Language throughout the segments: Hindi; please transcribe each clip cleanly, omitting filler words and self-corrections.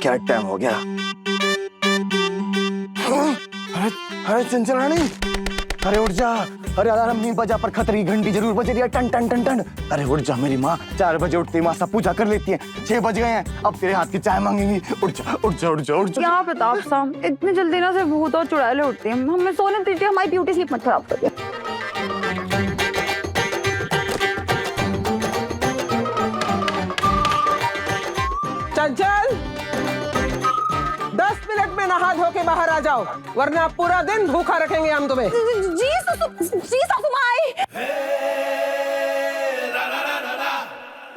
क्या टाइम हो गया? अरे अरे चंचल रानी, अरे उठ जा। अरे अलार्म नहीं बजा पर खतरे की घंटी जरूर बज रही है, टन टन टन टन। अरे उठ जा, मेरी माँ 4 बजे उठती है, माँ सब पूजा कर लेती है। 6 बज गए हैं, अब तेरे हाथ की चाय मांगेंगी। उठ जा उठ जा उठ जा उठ जा। क्या प्रताप साहब, इतनी जल्दी ना सिर्फ भूत और चुड़ैलें उठती हैं। हमें सोने दीजिए, हमारी ब्यूटी स्लीप मत खराब करिए। चंचल, 10 मिनट में नहा धो के बाहर आ जाओ, वरना पूरा दिन भूखा रखेंगे हम तुम्हें। जी सासू माई।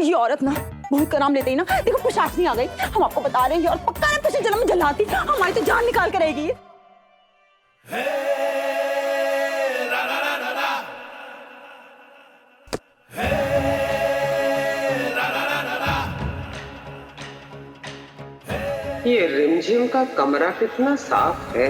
ये औरत ना बहुत का नाम लेते ही ना, देखो पिशाचनी आ गई। हम आपको बता रहे हैं, और पक्का ना पिछले जन्म में जलाती, हमारी तो जान निकाल कर रहेगी। ये रिमझिम का कमरा कितना साफ है।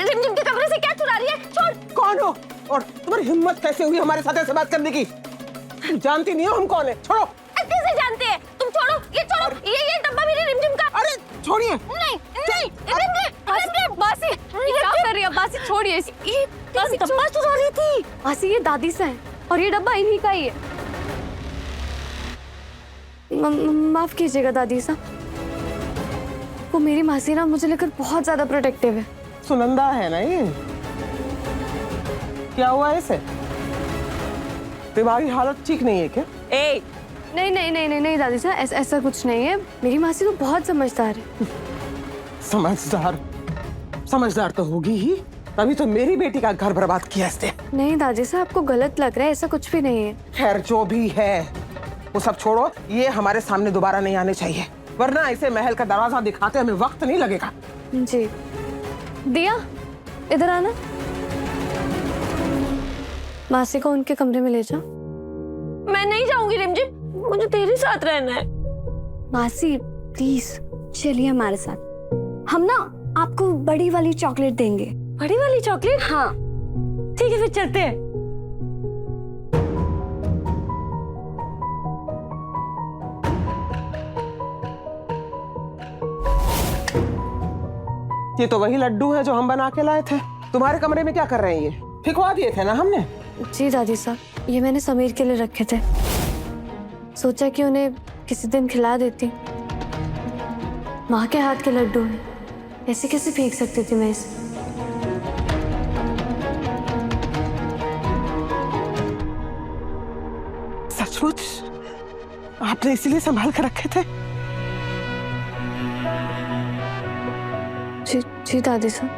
रिमझिम के कमरे से क्या चुरा रही है? छोड़। कौन हो और तुम्हारी हिम्मत कैसे हुई हमारे साथ ऐसे बात करने की? जानती नहीं हो हम कौन है? छोड़ो। कैसे जानते हैं? तुम छोड़ो, ये छोड़ो। ये डब्बा मेरी रिमझिम का। अरे छोड़िए। नहीं नहीं, रिमझिम बासी, ये क्या कर रही है? बासी छोड़िए। ये बासी डब्बा चुरा रही थी। बासी ये दादी से है और ये डब्बा इन्हीं का ही है। माफ कीजिएगा दादी साहब, वो मेरी मासी ना मुझे लेकर बहुत ज्यादा प्रोटेक्टिव है। सुनंदा है ना ये? क्या हुआ इसे? तुम्हारी हालत ठीक नहीं है क्या? नहीं नहीं नहीं नहीं नहीं दादी साहब, ऐसा कुछ नहीं है। मेरी मासी तो बहुत समझदार है। समझदार? समझदार तो होगी ही, तभी तो मेरी बेटी का घर बर्बाद किया इसने। नहीं दादी साहब, आपको गलत लग रहा है, ऐसा कुछ भी नहीं है। खैर जो भी है वो सब छोड़ो, ये हमारे सामने दोबारा नहीं आने चाहिए, वरना इसे महल का दरवाजा दिखाते हमें वक्त नहीं लगेगा। जी दिया, इधर आना। मासी को उनके कमरे में ले जा। मैं नहीं जाऊंगी रिमझिम, मुझे तेरे साथ रहना है। मासी प्लीज चलिए हमारे साथ, हम ना आपको बड़ी वाली चॉकलेट देंगे। बड़ी वाली चॉकलेट? हाँ ठीक है, फिर चलते हैं। ये तो वही लड्डू है जो हम बना के लाए थे। तुम्हारे कमरे में क्या कर रहे हैं? ये फिकवा दिए थे ना हमने। जी दादी साहब, ये मैंने समीर के लिए रखे थे, सोचा कि उन्हें किसी दिन खिला देती। माँ के हाथ के लड्डू हैं, ऐसे कैसे फेंक सकती थी मैं इसे? सचमुच आपने इसीलिए संभाल कर रखे थे? जी जी दादी साहब,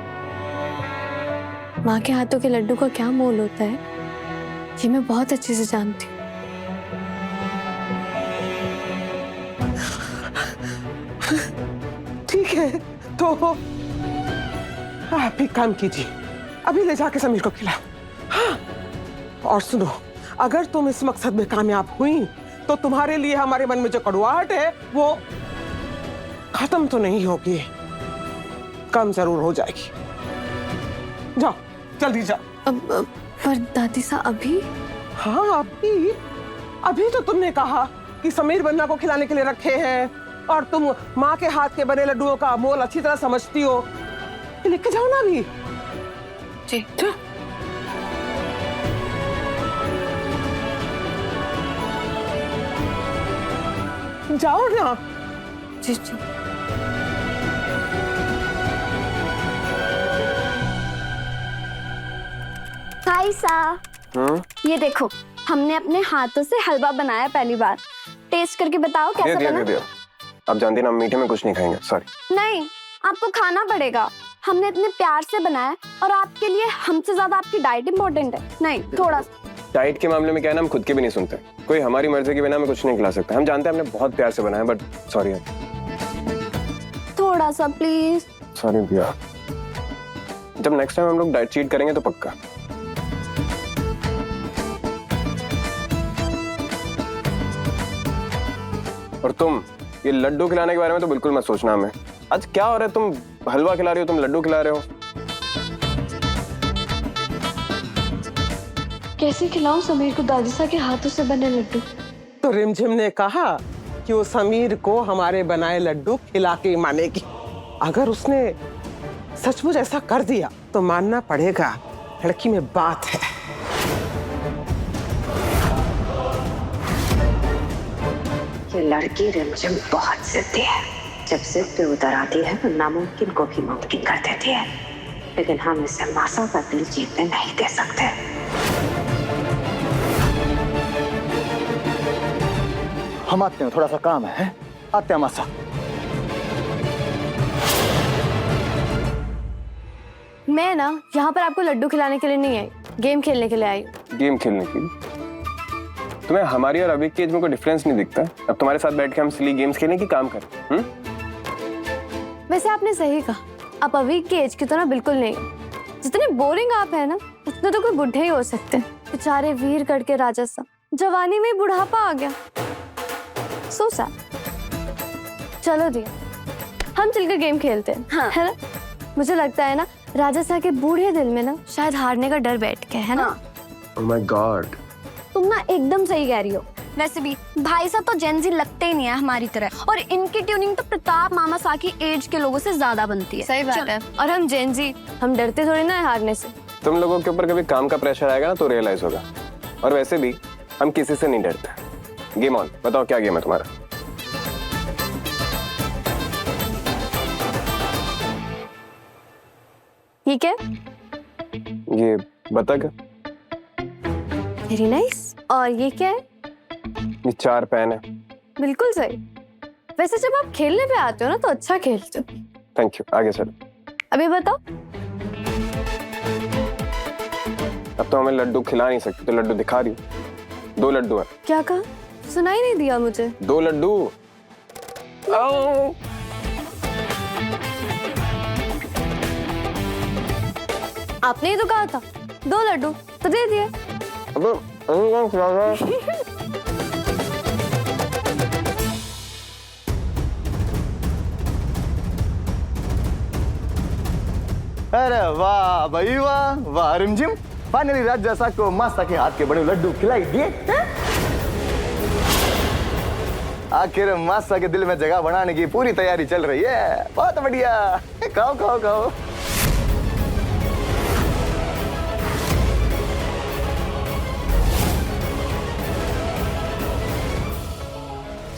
माँ के हाथों के लड्डू का क्या मोल होता है ये मैं बहुत अच्छे से जानती हूँ। ठीक है, तो आप एक काम कीजिए, अभी ले जाके समीर को खिलाओ। हाँ, और सुनो, अगर तुम इस मकसद में कामयाब हुई तो तुम्हारे लिए हमारे मन में जो कड़वाहट है वो खत्म तो नहीं होगी, कम जरूर हो जाएगी। जाओ जल्दी जाओ। पर दादी साहब अभी? हाँ अभी, अभी तो तुमने कहा कि समीर बन्ना को खिलाने के लिए रखे हैं और तुम माँ के हाथ के बने लड्डुओं का मोल अच्छी तरह समझती हो। लेके जाओ ना अभी। जी जाओ ना। जी जी। हाय सा, ये देखो हमने अपने हाथों से हलवा बनाया पहली बार, टेस्ट करके बताओ कैसा बना। दिया। आप जानती ना, हम मीठे में कुछ नहीं खाएंगे, सॉरी। नहीं, आपको खाना पड़ेगा, हमने इतने प्यार से बनाया और आपके लिए हमसे ज्यादा आपकी डाइट इम्पोर्टेंट है। नहीं थोड़ा डाइट के मामले में क्या है ना, हम खुद के भी नहीं सुनते, कोई हमारी मर्जी के बिना हमें कुछ नहीं खिला सकता। हम जानते हैं हमने बहुत प्यार से बनाया, बट सॉरी थोड़ा सा प्लीज। सॉरी भैया, जब नेक्स्ट टाइम हम लोग डाइट चीट करेंगे तो पक्का। और तुम ये लड्डू खिलाने के बारे में तो बिल्कुल मत सोचना हमें। आज क्या हो रहा है, तुम हलवा खिला रही हो, तुम लड्डू खिला रहे हो। कैसे खिलाऊं समीर को दादी सा के हाथों से बने लड्डू? तो रिमझिम ने कहा कि वो समीर को हमारे बनाए लड्डू खिला के मानेगी। अगर उसने सचमुच ऐसा कर दिया तो मानना पड़ेगा, लड़की में बात है। ये लड़की रिमझिम बहुत जिद्दी है। जब जिद पे उतर आती है तो नामुमकिन को भी मुमकिन कर देती है। लेकिन हम इसे मासा का दिल जीतने नहीं दे सकते। हम आते हैं, थोड़ा सा काम है। आते हैं मासा। मैं ना यहाँ पर आपको लड्डू खिलाने के लिए नहीं आई, गेम खेलने के लिए आई। गेम खेलने की? तुम्हें हमारी और अभी के एज में कोई डिफरेंस नहीं दिखता? अब तुम्हारे साथ बैठ के हम सिली गेम्स खेलें कि काम करें? वैसे आपने सही कहा, आप अभी के एज की तो ना बिल्कुल नहीं। जितने बोरिंग आप है ना, उतने तो कोई बुढ़े ही हो सकते हैं। बेचारे वीर गढ़ के राजा सा जवानी में बुढ़ापा आ गया। So sad. चलो दिया, हम चलकर गेम खेलते हैं। हाँ। है ना? मुझे लगता है ना राजा सा के बूढ़े दिल में ना शायद हारने का डर बैठ गया है ना। ओह माय गॉड, तुम ना एकदम सही कह रही हो। वैसे भी भाई साहब तो जेन जी लगते ही नहीं है हमारी तरह, और इनकी ट्यूनिंग तो प्रताप मामा सा की एज के लोगों से ज्यादा बनती है। सही बात है। और हम जेन जी, हम डरते थोड़ी ना है हारने से। तुम लोगों के ऊपर कभी काम का प्रेशर आएगा ना तो रियलाइज होगा। और वैसे भी हम किसी से नहीं डरते। गेम ऑन, बताओ क्या गेम है तुम्हारा? ठीक है, ये बतख, वेरी नाइस। और ये क्या है? ये 4 पैन है। बिल्कुल सही। वैसे जब आप खेलने पे आते हो ना तो अच्छा खेलते हो। थैंक यू, आगे चलो। अभी बताओ। अब तो हमें लड्डू खिला नहीं सकती, तो लड्डू दिखा रही हूँ। 2 लड्डू है। क्या कहा? सुनाई नहीं दिया मुझे। 2 लड्डू। आओ। आपने ही तो कहा था 2 लड्डू, तो दे दिए। अरे वाह भाई वाह, वाह रिमझिम, फाइनली राजा सा को मासा के हाथ के बड़े लड्डू खिलाई दिए। आखिर मासा के दिल में जगह बनाने की पूरी तैयारी चल रही है। बहुत बढ़िया, खाओ खाओ खाओ।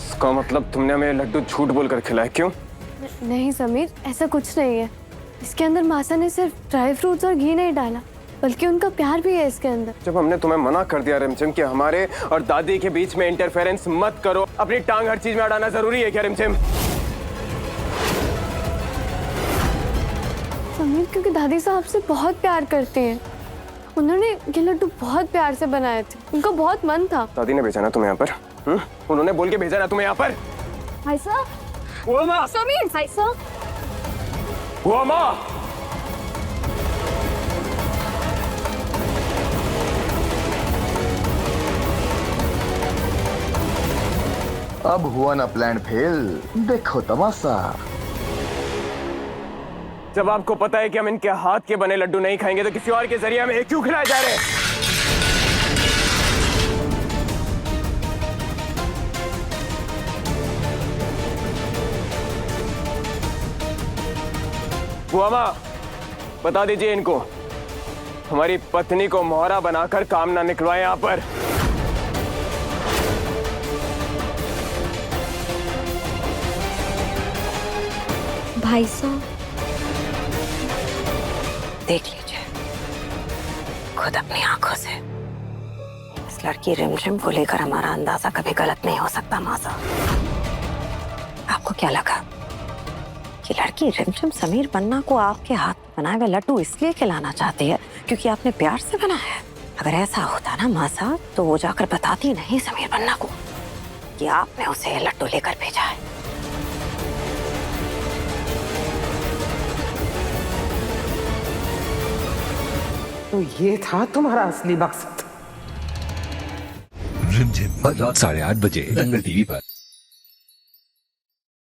इसका मतलब तुमने हमें लड्डू झूठ बोलकर खिलाए, क्यों? नहीं समीर, ऐसा कुछ नहीं है। इसके अंदर मासा ने सिर्फ ड्राई फ्रूट्स और घी नहीं डाला, बल्कि उनका प्यार भी है इसके अंदर। जब हमने तुम्हें मना कर दिया रिमझिम कि हमारे और दादी के बीच में इंटरफेरेंस मत करो, अपनी टांग हर चीज में अड़ाना जरूरी है क्या रिमझिम? समीर, क्योंकि दादी साहब से बहुत प्यार करती हैं। उन्होंने ये लड्डू बहुत प्यार से बनाए थे, उनका बहुत मन था। दादी ने भेजा ना तुम्हें यहाँ पर? उन्होंने बोल के भेजा ना तुम्हें यहाँ पर? भाई साहब, वो माँ, समीर भाई साहब, वो माँ। अब हुआ ना प्लान फेल, देखो तमाशा। जब आपको पता है कि हम इनके हाथ के बने लड्डू नहीं खाएंगे तो किसी और के जरिए हमें क्यों खिलाए जा रहे हैं? बुआमा, बता दीजिए इनको, हमारी पत्नी को मोहरा बनाकर काम ना निकलवाए यहाँ पर। भाई साहब, देख लीजिए खुद अपनी आंखों से। इस लड़की रिमझिम को लेकर हमारा अंदाजा कभी गलत नहीं हो सकता मासा। आपको क्या लगा कि लड़की रिमझिम समीर पन्ना को आपके हाथ बनाए हुए लड्डू इसलिए खिलाना चाहती है क्योंकि आपने प्यार से बनाया है? अगर ऐसा होता ना मासा तो वो जाकर बताती नहीं समीर पन्ना को कि आपने उसे ये लड्डू लेकर भेजा है। तो ये था तुम्हारा असली मकसद। रिमझिम 8:30 बजे दंगल टीवी पर।